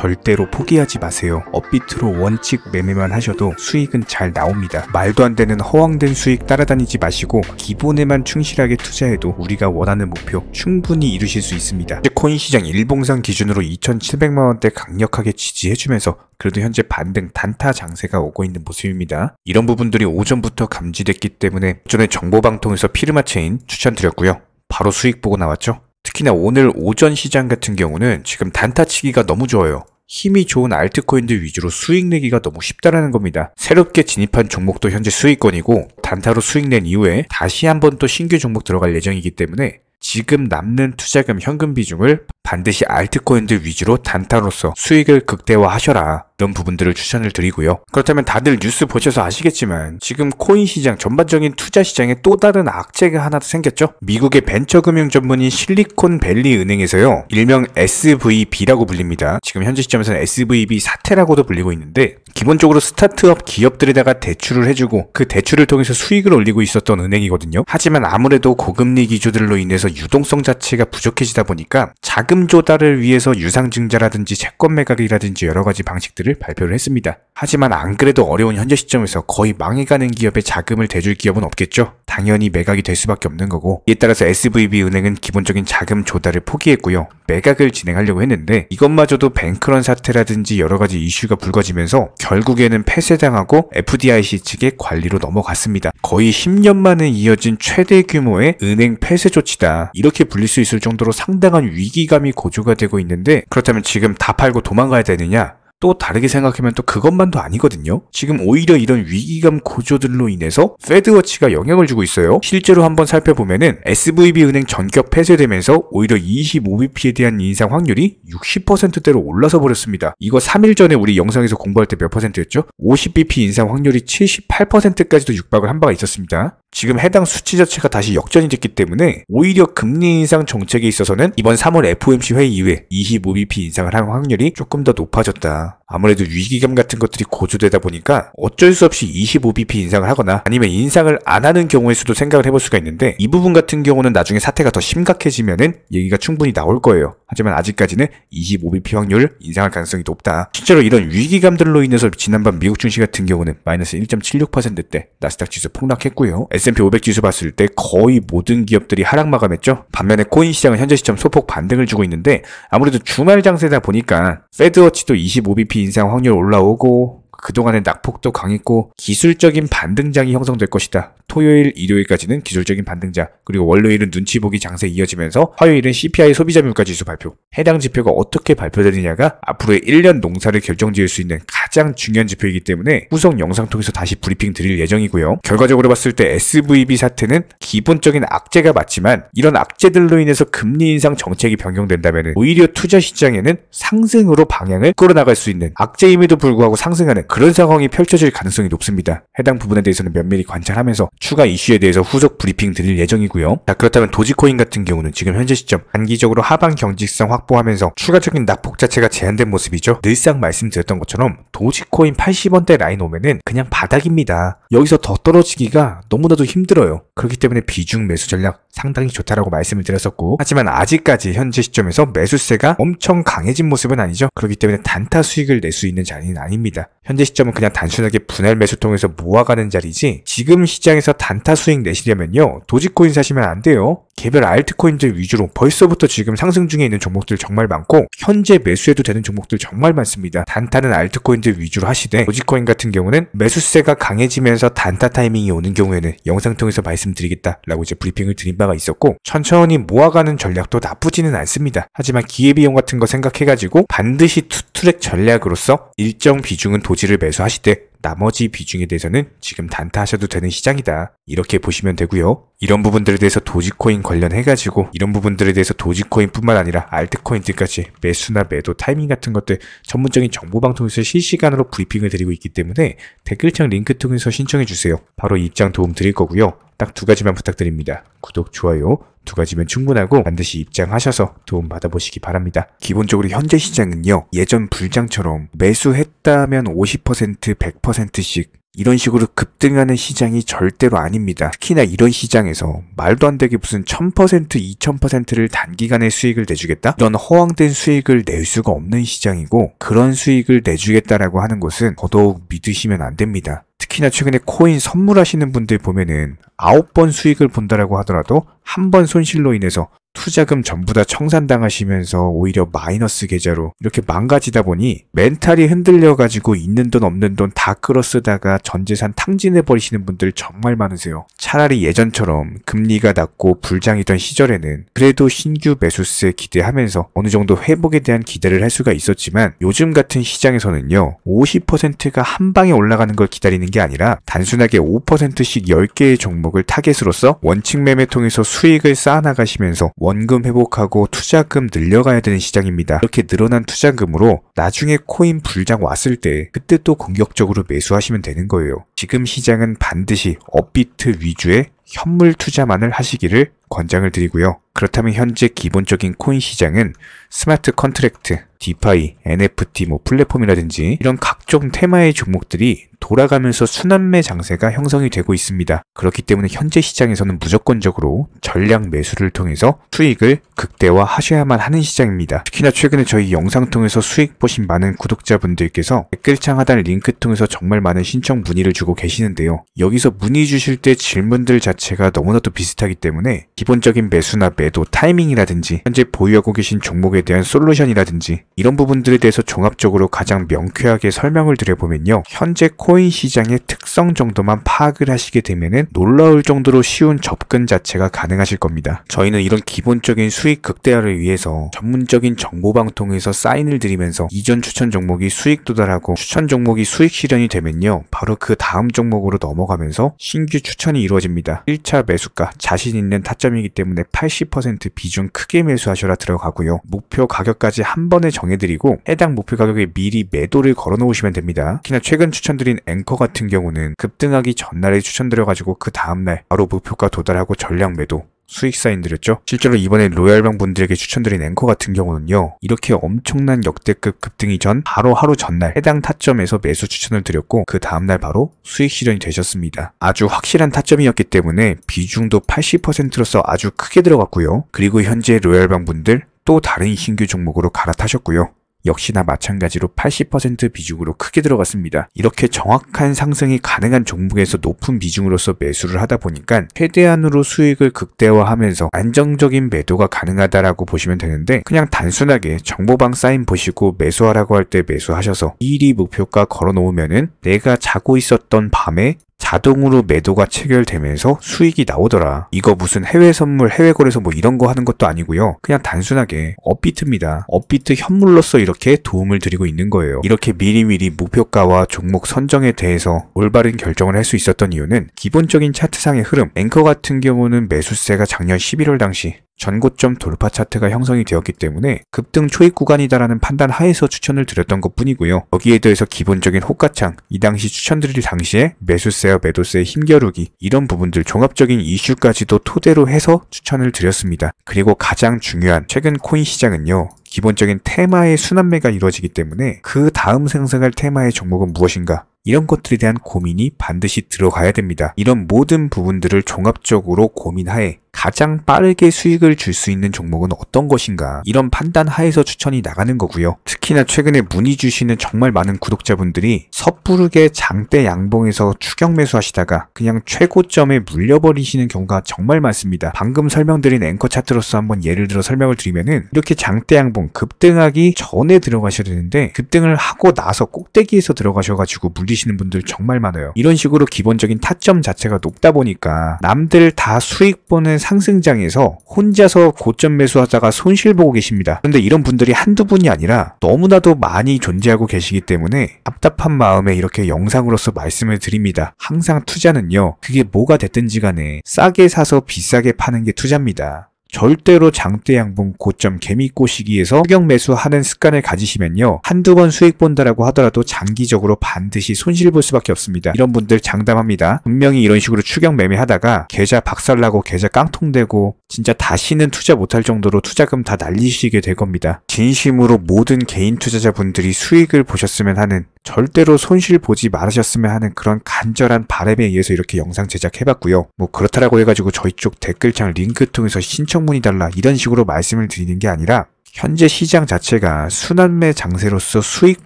절대로 포기하지 마세요. 업비트로 원칙 매매만 하셔도 수익은 잘 나옵니다. 말도 안 되는 허황된 수익 따라다니지 마시고 기본에만 충실하게 투자해도 우리가 원하는 목표 충분히 이루실 수 있습니다. 현재 코인 시장 일봉상 기준으로 2,700만원대 강력하게 지지해주면서 그래도 현재 반등 단타 장세가 오고 있는 모습입니다. 이런 부분들이 오전부터 감지됐기 때문에 전에 정보방통에서 피르마 체인 추천드렸고요. 바로 수익 보고 나왔죠. 특히나 오늘 오전 시장 같은 경우는 지금 단타 치기가 너무 좋아요. 힘이 좋은 알트코인들 위주로 수익 내기가 너무 쉽다라는 겁니다. 새롭게 진입한 종목도 현재 수익권이고 단타로 수익 낸 이후에 다시 한번 또 신규 종목 들어갈 예정이기 때문에 지금 남는 투자금 현금 비중을 반드시 알트코인들 위주로 단타로서 수익을 극대화하셔라. 이런 부분들을 추천을 드리고요. 그렇다면 다들 뉴스 보셔서 아시겠지만 지금 코인 시장 전반적인 투자 시장에 또 다른 악재가 하나 더 생겼죠. 미국의 벤처금융 전문인 실리콘밸리 은행에서요. 일명 SVB라고 불립니다. 지금 현재 시점에서는 SVB 사태라고도 불리고 있는데 기본적으로 스타트업 기업들에다가 대출을 해주고 그 대출을 통해서 수익을 올리고 있었던 은행이거든요. 하지만 아무래도 고금리 기조들로 인해서 유동성 자체가 부족해지다 보니까 자금 조달을 위해서 유상증자라든지 채권 매각이라든지 여러 가지 방식들을 발표를 했습니다. 하지만 안 그래도 어려운 현재 시점에서 거의 망해가는 기업에 자금을 대줄 기업은 없겠죠. 당연히 매각이 될 수밖에 없는 거고 이에 따라서 SVB 은행은 기본적인 자금 조달을 포기했고요. 매각을 진행하려고 했는데 이것마저도 뱅크런 사태라든지 여러 가지 이슈가 불거지면서 결국에는 폐쇄당하고 FDIC 측의 관리로 넘어갔습니다. 거의 10년 만에 이어진 최대 규모의 은행 폐쇄 조치다. 이렇게 불릴 수 있을 정도로 상당한 위기감이 고조가 되고 있는데 그렇다면 지금 다 팔고 도망가야 되느냐? 또 다르게 생각하면 또 그것만도 아니거든요. 지금 오히려 이런 위기감 고조들로 인해서 페드워치가 영향을 주고 있어요. 실제로 한번 살펴보면은 SVB 은행 전격 폐쇄되면서 오히려 25bp에 대한 인상 확률이 60%대로 올라서 버렸습니다. 이거 3일 전에 우리 영상에서 공부할 때 몇 퍼센트였죠? 50bp 인상 확률이 78%까지도 육박을 한 바가 있었습니다. 지금 해당 수치 자체가 다시 역전이 됐기 때문에 오히려 금리 인상 정책에 있어서는 이번 3월 FOMC 회의 이후에 25bp 인상을 할 확률이 조금 더 높아졌다. 아무래도 위기감 같은 것들이 고조되다 보니까 어쩔 수 없이 25bp 인상을 하거나 아니면 인상을 안 하는 경우의 수도 생각을 해볼 수가 있는데 이 부분 같은 경우는 나중에 사태가 더 심각해지면은 얘기가 충분히 나올 거예요. 하지만 아직까지는 25bp 확률 인상할 가능성이 높다. 실제로 이런 위기감들로 인해서 지난번 미국 증시 같은 경우는 마이너스 1.76%대 나스닥 지수 폭락했고요. S&P 500 지수 봤을 때 거의 모든 기업들이 하락 마감했죠. 반면에 코인 시장은 현재 시점 소폭 반등을 주고 있는데 아무래도 주말 장세다 보니까 페드워치도 25bp 인상 확률 올라오고 그동안의 낙폭도 강했고 기술적인 반등장이 형성될 것이다. 토요일, 일요일까지는 기술적인 반등장, 그리고 월요일은 눈치 보기 장세 이어지면서 화요일은 CPI 소비자 물가 지수 발표. 해당 지표가 어떻게 발표되느냐가 앞으로의 1년 농사를 결정지을 수 있는 가장 중요한 지표이기 때문에 후속 영상 통해서 다시 브리핑 드릴 예정이고요. 결과적으로 봤을 때 SVB 사태는 기본적인 악재가 맞지만 이런 악재들로 인해서 금리 인상 정책이 변경된다면 오히려 투자 시장에는 상승으로 방향을 끌어나갈 수 있는 악재임에도 불구하고 상승하는 그런 상황이 펼쳐질 가능성이 높습니다. 해당 부분에 대해서는 면밀히 관찰하면서 추가 이슈에 대해서 후속 브리핑 드릴 예정이고요. 자, 그렇다면 도지코인 같은 경우는 지금 현재 시점 단기적으로 하방 경직성 확보하면서 추가적인 낙폭 자체가 제한된 모습이죠. 늘상 말씀드렸던 것처럼 도지코인 80원대 라인 오면은 그냥 바닥입니다. 여기서 더 떨어지기가 너무나도 힘들어요. 그렇기 때문에 비중 매수 전략 상당히 좋다라고 말씀을 드렸었고 하지만 아직까지 현재 시점에서 매수세가 엄청 강해진 모습은 아니죠. 그렇기 때문에 단타 수익을 낼 수 있는 자리는 아닙니다. 현재 시점은 그냥 단순하게 분할 매수 통해서 모아가는 자리지 지금 시장에서 단타 수익 내시려면요 도지코인 사시면 안 돼요. 개별 알트코인들 위주로 벌써부터 지금 상승 중에 있는 종목들 정말 많고 현재 매수해도 되는 종목들 정말 많습니다. 단타는 알트코인들 위주로 하시되 도지코인 같은 경우는 매수세가 강해지면서 단타 타이밍이 오는 경우에는 영상 통해서 말씀드리겠다라고 이제 브리핑을 드린 바가 있었고 천천히 모아가는 전략도 나쁘지는 않습니다. 하지만 기회비용 같은 거 생각해가지고 반드시 투트랙 전략으로서 일정 비중은 도지를 매수하시되 나머지 비중에 대해서는 지금 단타하셔도 되는 시장이다. 이렇게 보시면 되고요. 이런 부분들에 대해서 도지코인 관련해가지고 이런 부분들에 대해서 도지코인 뿐만 아니라 알트코인들까지 매수나 매도 타이밍 같은 것들 전문적인 정보방송에서 실시간으로 브리핑을 드리고 있기 때문에 댓글창 링크 통해서 신청해주세요. 바로 입장 도움 드릴 거고요. 딱 두 가지만 부탁드립니다. 구독, 좋아요 두 가지면 충분하고 반드시 입장하셔서 도움 받아보시기 바랍니다. 기본적으로 현재 시장은요 예전 불장처럼 매수했다면 50%, 100%씩 이런 식으로 급등하는 시장이 절대로 아닙니다. 특히나 이런 시장에서 말도 안 되게 무슨 1000%, 2000%를 단기간에 수익을 내주겠다? 이런 허황된 수익을 낼 수가 없는 시장이고, 그런 수익을 내주겠다라고 하는 것은 더더욱 믿으시면 안 됩니다. 특히나 최근에 코인 선물하시는 분들 보면은 9번 수익을 본다라고 하더라도 한 번 손실로 인해서 투자금 전부 다 청산당하시면서 오히려 마이너스 계좌로 이렇게 망가지다 보니 멘탈이 흔들려가지고 있는 돈 없는 돈 다 끌어쓰다가 전재산 탕진해버리시는 분들 정말 많으세요. 차라리 예전처럼 금리가 낮고 불장이던 시절에는 그래도 신규 매수세 기대하면서 어느 정도 회복에 대한 기대를 할 수가 있었지만, 요즘 같은 시장에서는요 50%가 한 방에 올라가는 걸 기다리는 게 아니라 단순하게 5%씩 10개의 종목을 타겟으로서 원칙 매매 통해서 수익을 쌓아나가시면서 원금 회복하고 투자금 늘려가야 되는 시장입니다. 이렇게 늘어난 투자금으로 나중에 코인 불장 왔을 때 그때 또 공격적으로 매수하시면 되는 거예요. 지금 시장은 반드시 업비트 위주의 현물 투자만을 하시기를 권장을 드리고요. 그렇다면 현재 기본적인 코인 시장은 스마트 컨트랙트, 디파이, NFT, 플랫폼이라든지 이런 각종 테마의 종목들이 돌아가면서 순환매 장세가 형성이 되고 있습니다. 그렇기 때문에 현재 시장에서는 무조건적으로 전량 매수를 통해서 수익을 극대화하셔야만 하는 시장입니다. 특히나 최근에 저희 영상 통해서 수익 보신 많은 구독자분들께서 댓글창 하단 링크 통해서 정말 많은 신청 문의를 주고 계시는데요. 여기서 문의 주실 때 질문들 자체가 너무나도 비슷하기 때문에 기본적인 매수나 매도 타이밍이라든지 현재 보유하고 계신 종목에 대한 솔루션이라든지 이런 부분들에 대해서 종합적으로 가장 명쾌하게 설명을 드려보면요, 현재 코인 시장의 특성 정도만 파악을 하시게 되면은 놀라울 정도로 쉬운 접근 자체가 가능하실 겁니다. 저희는 이런 기본적인 수익 극대화를 위해서 전문적인 정보방 통해서 사인을 드리면서 이전 추천 종목이 수익 도달하고 추천 종목이 수익 실현이 되면요 바로 그 다음 종목으로 넘어가면서 신규 추천이 이루어집니다. 1차 매수가 자신 있는 타점이기 때문에 80% 비중 크게 매수하셔라 들어가고요. 목표 가격까지 한 번에 정해드리고 해당 목표 가격에 미리 매도를 걸어 놓으시면 됩니다. 특히나 최근 추천드린 앵커 같은 경우는 급등하기 전날에 추천드려가지고 그 다음날 바로 목표가 도달하고 전량 매도 수익 사인 드렸죠. 실제로 이번에 로얄방 분들에게 추천드린 앵커 같은 경우는요 이렇게 엄청난 역대급 급등이 전 바로 하루 전날 해당 타점에서 매수 추천을 드렸고 그 다음날 바로 수익 실현이 되셨습니다. 아주 확실한 타점이었기 때문에 비중도 80%로서 아주 크게 들어갔고요. 그리고 현재 로얄방 분들 또 다른 신규 종목으로 갈아타셨고요. 역시나 마찬가지로 80% 비중으로 크게 들어갔습니다. 이렇게 정확한 상승이 가능한 종목에서 높은 비중으로서 매수를 하다 보니까 최대한으로 수익을 극대화하면서 안정적인 매도가 가능하다라고 보시면 되는데, 그냥 단순하게 정보방 사인 보시고 매수하라고 할 때 매수하셔서 미리 목표가 걸어 놓으면은 내가 자고 있었던 밤에 자동으로 매도가 체결되면서 수익이 나오더라. 이거 무슨 해외 선물, 해외 거래소 이런 거 하는 것도 아니고요. 그냥 단순하게 업비트입니다. 업비트 현물로서 이렇게 도움을 드리고 있는 거예요. 이렇게 미리미리 목표가와 종목 선정에 대해서 올바른 결정을 할 수 있었던 이유는 기본적인 차트상의 흐름, 앵커 같은 경우는 매수세가 작년 11월 당시 전고점 돌파 차트가 형성이 되었기 때문에 급등 초입 구간이다라는 판단 하에서 추천을 드렸던 것 뿐이고요. 여기에 더해서 기본적인 호가창, 이 당시 추천드릴 당시에 매수세와 매도세의 힘겨루기, 이런 부분들 종합적인 이슈까지도 토대로 해서 추천을 드렸습니다. 그리고 가장 중요한 최근 코인 시장은요 기본적인 테마의 순환매가 이루어지기 때문에 그 다음 상승할 테마의 종목은 무엇인가, 이런 것들에 대한 고민이 반드시 들어가야 됩니다. 이런 모든 부분들을 종합적으로 고민하에 가장 빠르게 수익을 줄 수 있는 종목은 어떤 것인가, 이런 판단 하에서 추천이 나가는 거고요. 특히나 최근에 문의 주시는 정말 많은 구독자분들이 섣부르게 장대 양봉에서 추격 매수하시다가 그냥 최고점에 물려버리시는 경우가 정말 많습니다. 방금 설명드린 앵커 차트로서 한번 예를 들어 설명을 드리면은 이렇게 장대 양봉 급등하기 전에 들어가셔야 되는데 급등을 하고 나서 꼭대기에서 들어가셔가지고 물리시는 분들 정말 많아요. 이런 식으로 기본적인 타점 자체가 높다 보니까 남들 다 수익 보는 상승장에서 혼자서 고점 매수하다가 손실 보고 계십니다. 그런데 이런 분들이 한두 분이 아니라 너무나도 많이 존재하고 계시기 때문에 답답한 마음에 이렇게 영상으로서 말씀을 드립니다. 항상 투자는요, 그게 뭐가 됐든지 간에 싸게 사서 비싸게 파는 게 투자입니다. 절대로 장대 양봉 고점 개미 꼬시기에서 추격 매수하는 습관을 가지시면요 한두 번 수익 본다라고 하더라도 장기적으로 반드시 손실 볼 수밖에 없습니다. 이런 분들 장담합니다. 분명히 이런 식으로 추격 매매하다가 계좌 박살나고 계좌 깡통되고 진짜 다시는 투자 못할 정도로 투자금 다 날리시게 될 겁니다. 진심으로 모든 개인 투자자분들이 수익을 보셨으면 하는 절대로 손실 보지 말으셨으면 하는 그런 간절한 바람에 의해서 이렇게 영상 제작해봤고요. 뭐 그렇다라고 해가지고 저희 쪽 댓글창 링크 통해서 신청문의 달라 이런 식으로 말씀을 드리는 게 아니라 현재 시장 자체가 순환매 장세로서 수익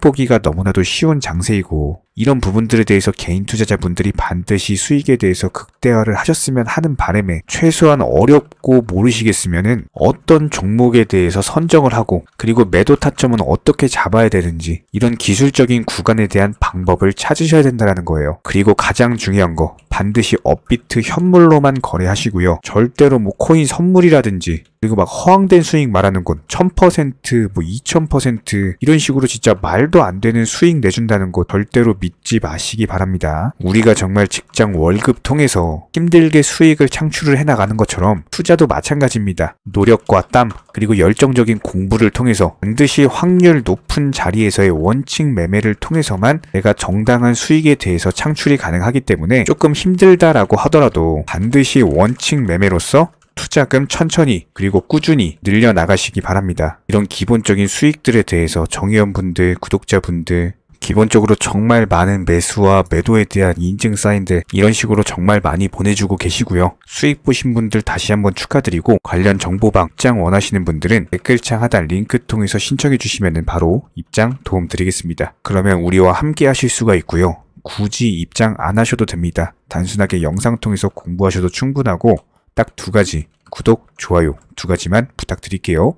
보기가 너무나도 쉬운 장세이고 이런 부분들에 대해서 개인 투자자분들이 반드시 수익에 대해서 극대화를 하셨으면 하는 바람에 최소한 어렵고 모르시겠으면은 어떤 종목에 대해서 선정을 하고 그리고 매도 타점은 어떻게 잡아야 되는지 이런 기술적인 구간에 대한 방법을 찾으셔야 된다는 거예요. 그리고 가장 중요한 거 반드시 업비트 현물로만 거래하시고요. 절대로 뭐 코인 선물이라든지 그리고 막 허황된 수익 말하는 건 1000%, 뭐 2000% 이런 식으로 진짜 말도 안 되는 수익 내준다는 거 절대로 믿지 마시기 바랍니다. 우리가 정말 직장 월급 통해서 힘들게 수익을 창출을 해나가는 것처럼 투자도 마찬가지입니다. 노력과 땀 그리고 열정적인 공부를 통해서 반드시 확률 높은 자리에서의 원칙 매매를 통해서만 내가 정당한 수익에 대해서 창출이 가능하기 때문에 조금 힘들다라고 하더라도 반드시 원칙 매매로서 투자금 천천히 그리고 꾸준히 늘려나가시기 바랍니다. 이런 기본적인 수익들에 대해서 정의원분들, 구독자분들 기본적으로 정말 많은 매수와 매도에 대한 인증 사인들 이런 식으로 정말 많이 보내주고 계시고요. 수익 보신 분들 다시 한번 축하드리고 관련 정보방 입장 원하시는 분들은 댓글창 하단 링크 통해서 신청해 주시면 바로 입장 도움 드리겠습니다. 그러면 우리와 함께 하실 수가 있고요. 굳이 입장 안 하셔도 됩니다. 단순하게 영상 통해서 공부하셔도 충분하고 딱 두 가지 구독, 좋아요 두 가지만 부탁드릴게요.